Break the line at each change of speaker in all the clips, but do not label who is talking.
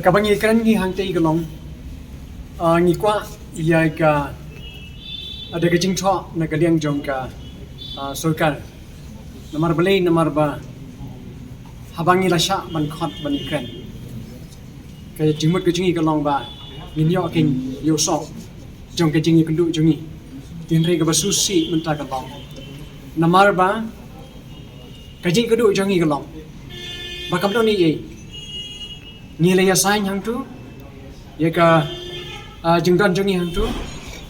Kabangi kan ni hang tei gelong ngi kwa ya ka ada kecing chok na kaliang jong ka सरकार नंबर बले नंबर बा habangi lasha ban khot ban kren ka jingmut ke jingi kalong ba min yo king yo so jong ke jingi kundu jongi tin re ka basusi menta kalong namar ba ka jing kudu jongi kalong ba kam do ni ye ni le ya sain hang tu ya ka jingdan jongi hang tu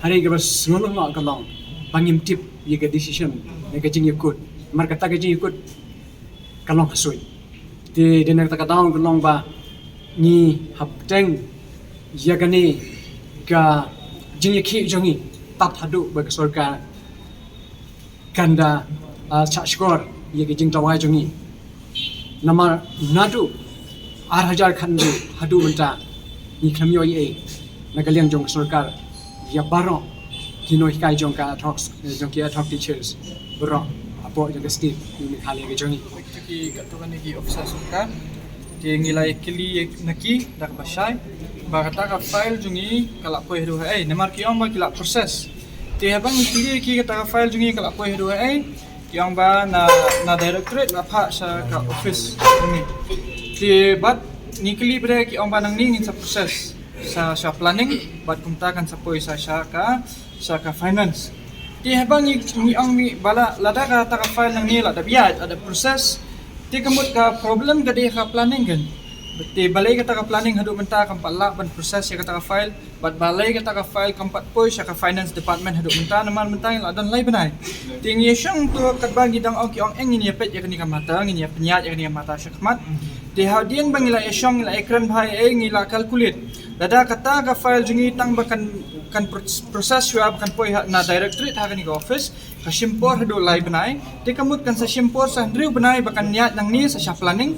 hari ka bas ngolong ma kalong bangim tip ye ka decision ne ka jingi kut mar kata ka jingi kut kalong kasui di denak tak tahu gelong ba ni hapteng ya gani ga jingi ki jongi tat hadu ba ka sarkar kanda cha skor ye ka jing tawai jongi namar nadu 8,000 khandu hadu menta ni khamyo ye na kaliang jong sarkar ya baro kino hikai jong ka talks jong ki talk teachers baro apo jong ka state ni khali ka jongi
ki katukan ni officer sarkar ki ngilai kili naki dak basai ba kata ka file jungi kala po heru ai namar ki ong ba kila proses ti habang kili ki kata ka file jungi kala po heru ai ki ong ba na directorate ba pha sa ka office ni ti bat ni kili bre ki ong ba nang ning sa proses sa planning bat kumta kan sa po sa ka finance ti habang ni ong mi bala lada ka ta ka file nang ni lada biat ada proses ti kamut ka problem ka di ka planning kan ti balay ka ta ka planning hadu menta kam pala ban proses ya ka ta ka file bat balay ka ta ka file kam pat poy sa ka finance department hadu menta naman menta yung ladan lay banay ti ngi syang to kat bang gidang og ki ong eng ni pet ya kani ka mata ngi penyat ya kani ka mata syakmat ti hadian bang ila syang ila ekran bhai ngila calculate dada kata ka file jungi tang bakan kan proses syab kan poy na directorate ha kani ka office ka simpor hadu lay banay ti kamut kan sa simpor sa handriu banay bakan niat nang ni sa planning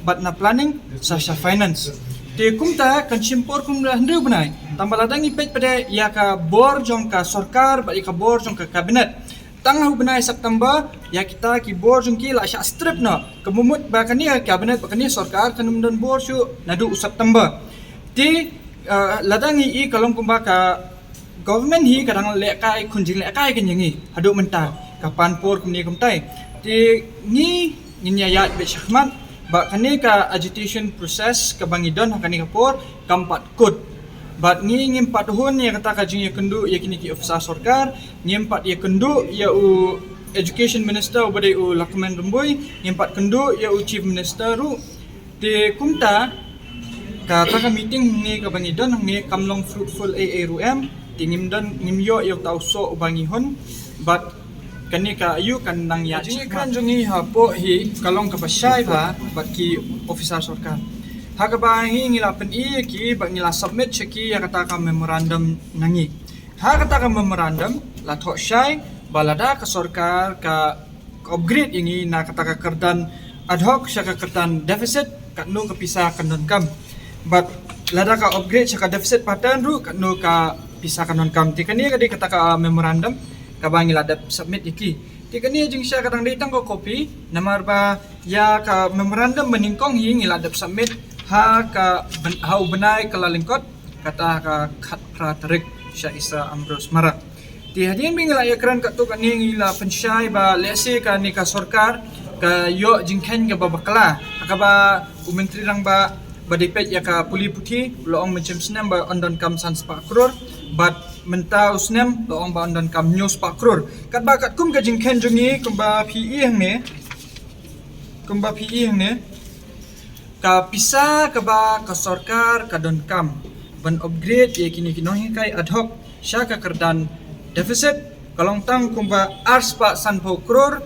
bat na planning sa finance ti kumta kan simpor kum handriu banay tambaladang ipet pada ya ka bor jong ka sarkar ba ka bor jong ka cabinet tangah benai September ya kita ki bor jong ki la sya strip na kemumut ba kani cabinet ba kani sarkar kan dan bor syu nadu September ti ladang i kalong kumba ka government hi kadang lekai kunjing lekai kan yangi hadu menta kapan por kumni kumtai ti ni nya ya be syahmat ba kani ka agitation process ka bangidon kani ka por kampat kut bat ni ngimpat hun ya kata ka jing ya kendu ya kini ki officer sarkar ngimpat ya kendu ya u education minister ubade u Lakman Rumboy ngimpat kendu ya u chief minister ru ti kumta ka meeting ni ka bangidon ni kamlong fruitful AARUM tingimdan ngimyo yung tauso ubangihon but kani ka ayu kan nang ya jingi kan jungi hapo hi kalong ka pasyay ba bat ki officer sarkar haka hi ngila pen i ki ba ngila submit cheki ya kata ka memorandum nangi ha kata ka memorandum la tho syai balada ka sarkar ka upgrade ini na kata ka kerdan ad hoc sya ka kerdan deficit kat no ka pisah kan non kam but lada ka upgrade sya ka deficit pattern ru kat no ka pisah kan non kam ti kani ka di kata ka memorandum ka ba ngila submit iki ti kani jing sya kadang ditang ko copy namar ba ya ka memorandum meningkong hi ngila submit ha ka hau benai kalalingkot kata ka khat praterik sya isa Ambrose Marak ti hadin bingla ekran ka tu kani ngila pensyai ba lese ka ni ka sarkar ka yo jingken ka babakla ka ba menteri rang ba badipet ya ka puli putih loong mencem senam ba ondon kam sans pak kror bat mentau senam loong ba ondon kam news pak kror kat ba kat kum ka jingken jongi kumba PE hang ne ka pisa ka ba ka sarkar ka don kam ban upgrade ye kini kinohi kai ad hoc sya ka kerdan deficit kalong tang kumba ars pa sanpo kror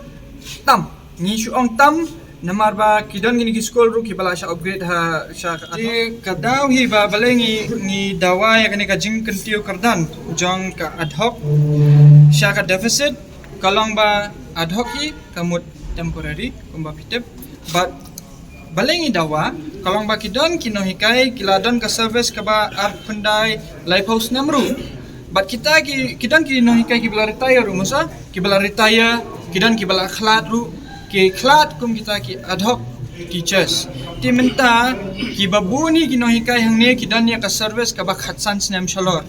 tam ni syuong tam namar ba kidon gini ki school ru ki bala sha upgrade ha sha ti kadaw hi ba balengi ni dawa ya kani ka jing kentiu kardan jong ka ad hoc sha ka deficit kalong ba ad hoc hi kamut temporary kumba pitep but balengi dawa kalong ba kidon kino hikai kiladon ka service ka ba art pendai live house namru but kita kidan kino hikai ki bala retire ru musa ki bala retire kidan ki bala khlat ru ki khlat kum kita ki ad hoc teachers ti menta ki babu ni kino hikai hangne kidan ya ka service ka ba khatsan snam chalor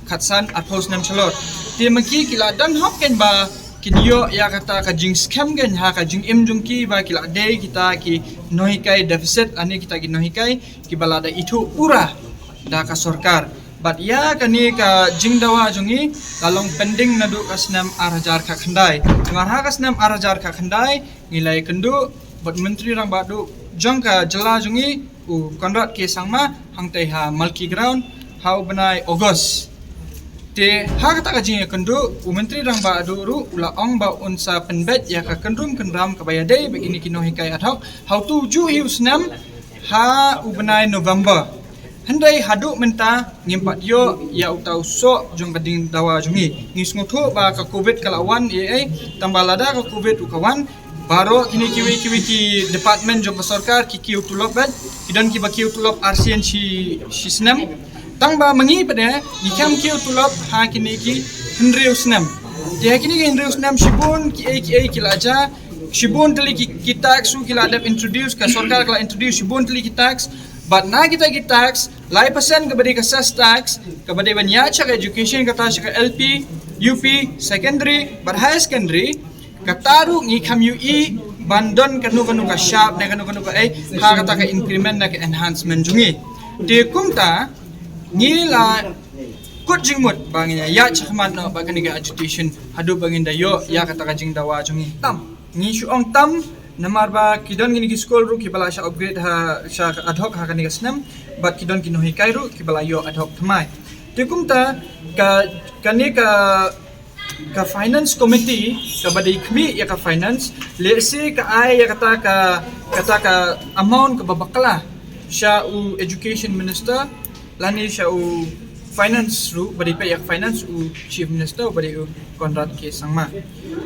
khatsan art house nam chalor ti maki kiladon hokken ba kinyo ya kata ka jing scam gen ha ka jing imjung ki ba kila day kita ki nohikai deficit ani kita ki nohikai ki balada itu pura da ka sarkar but ya kani ka jing dawa jungi kalong pending nadu kasnam arajar ka khandai ngar ha kasnam arajar ka khandai ngilai kendu bot menteri rang badu jong ka jela jungi u konrat ke sangma hangtai ha malki ground how benai August te ha kata ka jing kendu u menteri rang ba adu ru ula ong ba unsa penbet ya ka kendrum kendram ka bayadai begini kino hikai adhok how to ju hi usnam ha u benai November handai hadu menta ngimpat yo ya utau so jong kading dawa jungi ngis nguthu ba ka covid kalawan ai tambalada ka covid u kawan baro kini kiwi ki department jong sarkar ki kiu tulop bat kidan ki ba kiu tulop RCN si snam tang ba mangi pada ni kam kiu tulop ha kini ki hendreu snam dia kini ki hendreu snam shibun ki laja shibun tali ki tax su ki ladap introduce ka sarkar kala introduce shibun tali ki tax but na kita ki tax lai persen kepada ka sas tax kepada banyak cak education kata cak LP UP secondary but high secondary kataru ngi kam UE bandon kanu ka sharp na kanu ka ha kata ka increment na ka enhancement jungi te kumta ngi la kut jingmut bangnya ya chakman no bagani ka education hadu banginda yo ya kata ka jing dawa jungi tam ngi shuong tam namar ba kidon gini ki school ru ki bala sha upgrade ha sha ad hoc ha kani ka snam but kidon kino hikai ru ki bala yo ad hoc thamai te kumta kani ka finance committee ka badai khmi ya ka finance le se ka ai ya kata ka amount ka babakala sha u education minister lani sha u finance ru badai pe ya finance u chief minister badai u Konrad ke sangma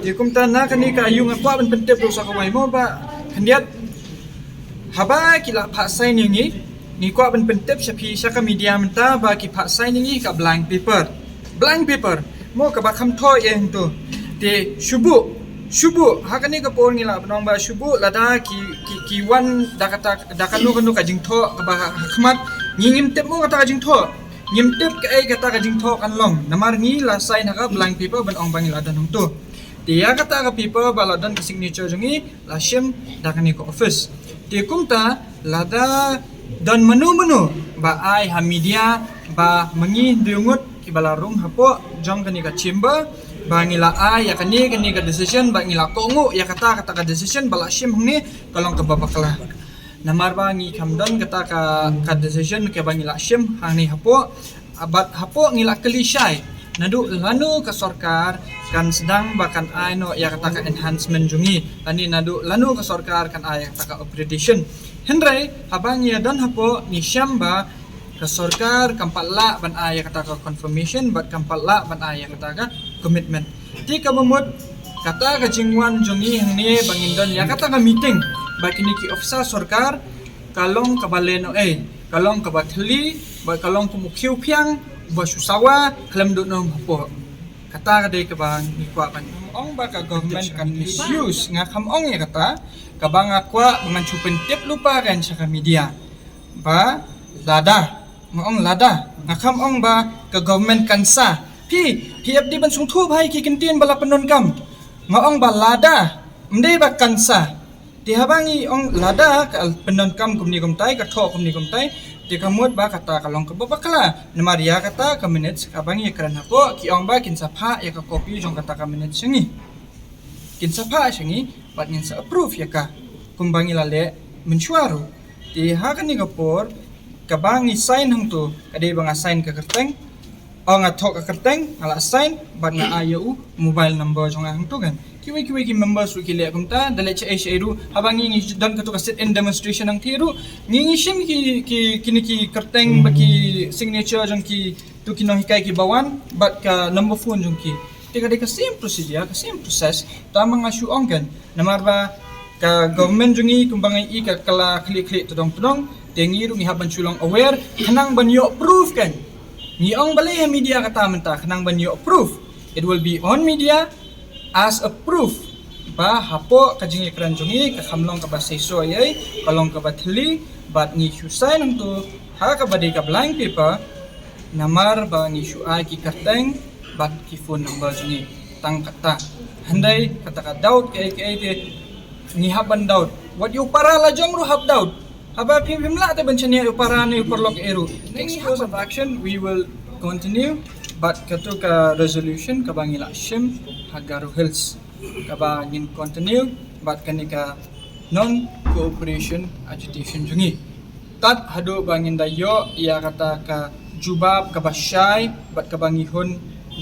di kumta na kani ka ayung akwa ban pentep ru sa kawai mo ba kandiat haba kila pha sai ni kwa ban pentep sha phi sha ka media menta ba ki pha sai ni ka blank paper mo ka ba kham tho eng tu te shubu ha kani ka por ngila banong ba shubu lada ki wan da kanu ka jing tho ka ba khmat ngim tep mo ka jing tho ngimtip ka ay kata ka jing tho kan long namar ngi la sign ka blank paper ban ong bangila dan tu dia kata ka paper baladan ka signature jungi la shim da kani ko office ti kumta lada dan menu ba ai ha media ba mengi diungut ki bala room hapo jong kani ka chamber ba ngila ai ya kani ka decision ba ngila kongu ya kata ka decision bala shim hni kalong ka babakala namar ba ngi kamdan kata ka decision ke bangi lakshim hang ni hapo abat hapo ngi lakli syai nadu lanu ka sarkar kan sedang bahkan aino ya kata ka enhancement jungi tani nadu lanu ka sarkar kan ay kata ka upgradation hendrai habang ya dan hapo ni syamba ka sarkar kampalla ban ay kata ka confirmation bat kampalla ban ay kata ka commitment ti ka mamut kata ka jingwan jungi hang ni bangindon ya kata ka meeting bakini ki ofisa sarkar kalong kabaleno kalong kabathli ba kalong kumukhiu phiang ba susawa klam do nom hapo kata ka dei ka bang ni kwa ban ong ba ka government kan misuse nga kham ong ya kata ka bang akwa dengan chupen tip lupa kan sa media ba lada ngong lada nga kham ong ba ka government kansa PFD ban sung thu bhai ki kintin bala penon kam ngong ba lada mde ba kansa ti habangi ong lada ka penon kam kumni kumtai ka tho kumni kumtai ti kamut ba kata kalong ka babakala namaria kata ka minutes ka bangi kran hapo ki ong ba kinsa pha ya ka copy jong kata ka minutes singi kinsa pha singi pat ngin sa approve ya ka kumbangi lale mensuaru ti ha ka ni kapor ka bangi sign hang tu ka dei bang sign ka kerteng nga thok ka kerteng ala sign bat nga ayu mobile number jong ang tu kan kiwi ki members wi kile kumta dale che airu habangi ngi dan ka to ka sit in demonstration ang thiru ngi shim ki kini ki kerteng baki signature jong ki tu kino hikai ki bawan bat ka number phone jong ki tika ka same procedure ka same process tama nga shu ong kan namar ba ka government jungi kumbangai I ka kala klik tudong tengi ru ngi haban chulong aware kanang banyo proof kan ngi ong balay media kata menta kanang banyo proof it will be on media as a proof ba hapo kajing ikran jungi ka khamlong ka ba seso ay kalong ka ba thli bat ngi husay nang to ha ka ba ka blank paper namar ba ngi shu ai ki karteng bat ki phone number jungi tang kata handai kata ka doubt ke ni haban doubt what you para la jong ru hab doubt haba pim la te benchania yu para ne perlok eru next course of action we will continue but katu ka resolution ka bangila shim hagaru hills ka bangin continue but kanika non cooperation agitation jungi tat hadu bangin dayo ia kata ka jubab ka basyai bat ka bangihun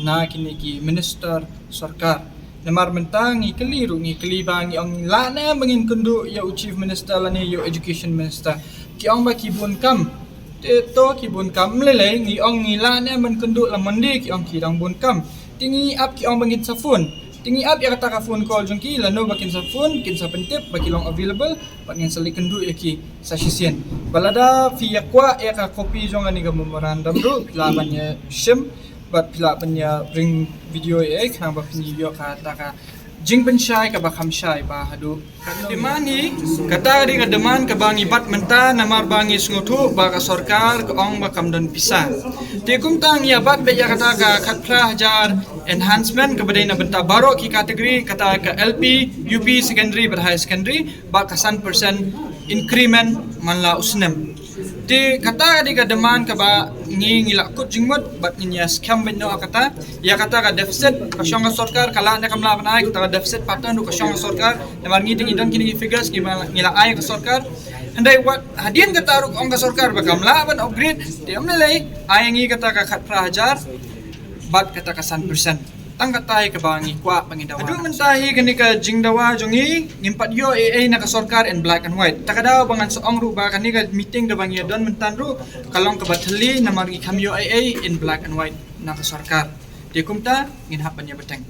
na kiniki minister sarkar namar mentang ngi keliru ngi kelibangi ong lana bangin kundu ya chief minister lani ya education minister ki ong ba kibun kam te to kibun kam lele ngi ong ngi lana man kundu la mandi ki ong kirang bun kam tingi up ki ong bangin sa phone tingi up ya kata ka phone call jong ki lano bakin sa phone kin sa pentip baki long available bangin sali kundu ya ki sa sisien balada fi yakwa ya ka copy jong ani ga memorandum ru labannya shim bat pila penya bring video khang ba pini video kata ka jing pensyai ka ba khamsyai ba hadu demani kata ri ka deman ka bangi bat menta namar bangi sngutu ba ka sarkar ka ong ba kamdan pisa te kum tang ya bat be ya kata ka khatra hajar enhancement ka badai na benta baro ki kategori kata ka LP UP secondary ber high secondary ba ka 100% increment manla usnem di kata di ka deman ka ba ngi ngilakut jingmut bat nginya scam benno kata ya kata ka deficit ka syong sarkar kala na kamla banai kata ka deficit patan du ka syong sarkar namar ngi ting idon kini figures ngila ay ka sarkar handai wat hadin kata ru ong ka sarkar ba kamla ban upgrade ti amne lay ay ngi kata ka khatra hajar bat kata ka 100% tang katay ka bangi kwa pangidawa adu mentahi kani ka jingdawa jongi ngimpat yo AA na ka sarkar in black and white takadaw bangan sa ong ru ba kani ka meeting da bangi don mentan ru kalong ka bathali na margi kamyo AA in black and white na ka sarkar di kumta ngin hapan ya beteng